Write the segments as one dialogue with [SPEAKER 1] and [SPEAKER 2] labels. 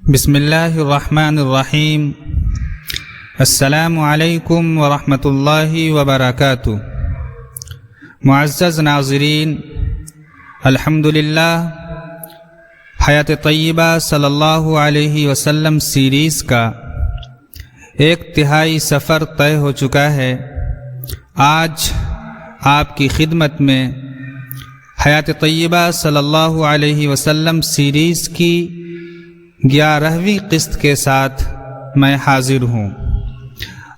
[SPEAKER 1] بسم اللہ الرحمن الرحیم۔ السلام علیکم ورحمۃ اللہ وبرکاتہ۔ معزز ناظرین، الحمدللہ حیات طیبہ صلی اللہ علیہ وسلم سیریز کا ایک تہائی سفر طے ہو چکا ہے۔ آج آپ کی خدمت میں حیات طیبہ صلی اللہ علیہ وسلم سیریز کی 11ویں قسط کے ساتھ میں حاضر ہوں۔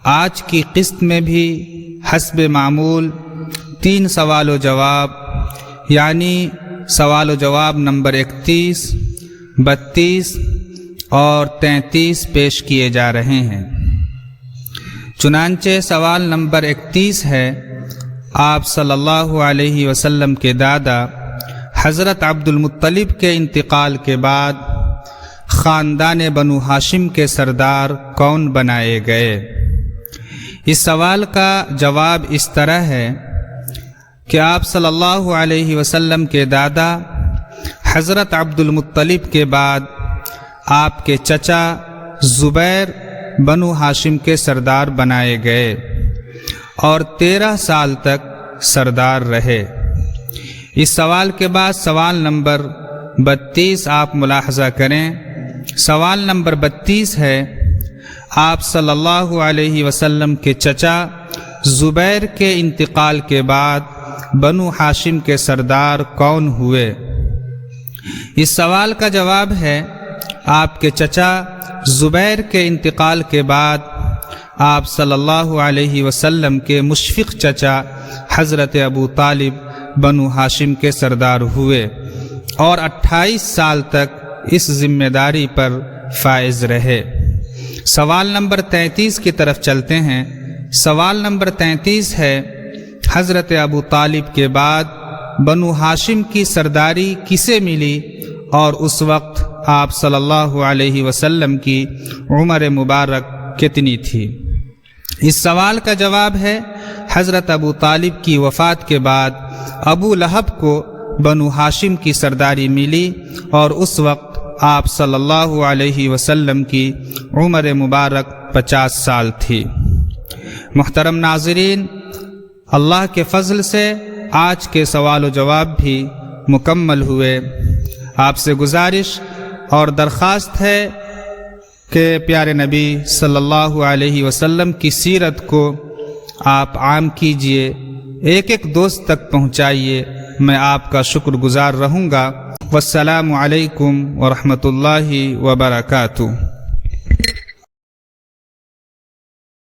[SPEAKER 1] آج کی قسط میں بھی حسب معمول 3 سوال و جواب، یعنی سوال و جواب نمبر 31، 32 اور 33 پیش کیے جا رہے ہیں۔ چنانچہ سوال نمبر 31 ہے، آپ صلی اللہ علیہ وسلم کے دادا حضرت عبد المطلب کے انتقال کے بعد خاندان بنو ہاشم کے سردار کون بنائے گئے؟ اس سوال کا جواب اس طرح ہے کہ آپ صلی اللہ علیہ وسلم کے دادا حضرت عبد المطلب کے بعد آپ کے چچا زبیر بنو ہاشم کے سردار بنائے گئے اور 13 سال تک سردار رہے۔ اس سوال کے بعد سوال نمبر 32 آپ ملاحظہ کریں۔ سوال نمبر 32 ہے، آپ صلی اللہ علیہ وسلم کے چچا زبیر کے انتقال کے بعد بنو ہاشم کے سردار کون ہوئے؟ اس سوال کا جواب ہے، آپ کے چچا زبیر کے انتقال کے بعد آپ صلی اللہ علیہ وسلم کے مشفق چچا حضرت ابو طالب بنو ہاشم کے سردار ہوئے اور 28 سال تک اس ذمہ داری پر فائز رہے۔ سوال نمبر 33 کی طرف چلتے ہیں۔ سوال نمبر 33 ہے، حضرت ابو طالب کے بعد بنو ہاشم کی سرداری کسے ملی اور اس وقت آپ صلی اللہ علیہ وسلم کی عمر مبارک کتنی تھی؟ اس سوال کا جواب ہے، حضرت ابو طالب کی وفات کے بعد ابو لہب کو بنو ہاشم کی سرداری ملی اور اس وقت آپ صلی اللہ علیہ وسلم کی عمر مبارک 50 سال تھی۔ محترم ناظرین، اللہ کے فضل سے آج کے سوال و جواب بھی مکمل ہوئے۔ آپ سے گزارش اور درخواست ہے کہ پیارے نبی صلی اللہ علیہ وسلم کی سیرت کو آپ عام کیجئے، ایک ایک دوست تک پہنچائیے۔ میں آپ کا شکر گزار رہوں گا۔ والسلام علیکم ورحمۃ اللہ وبرکاتہ۔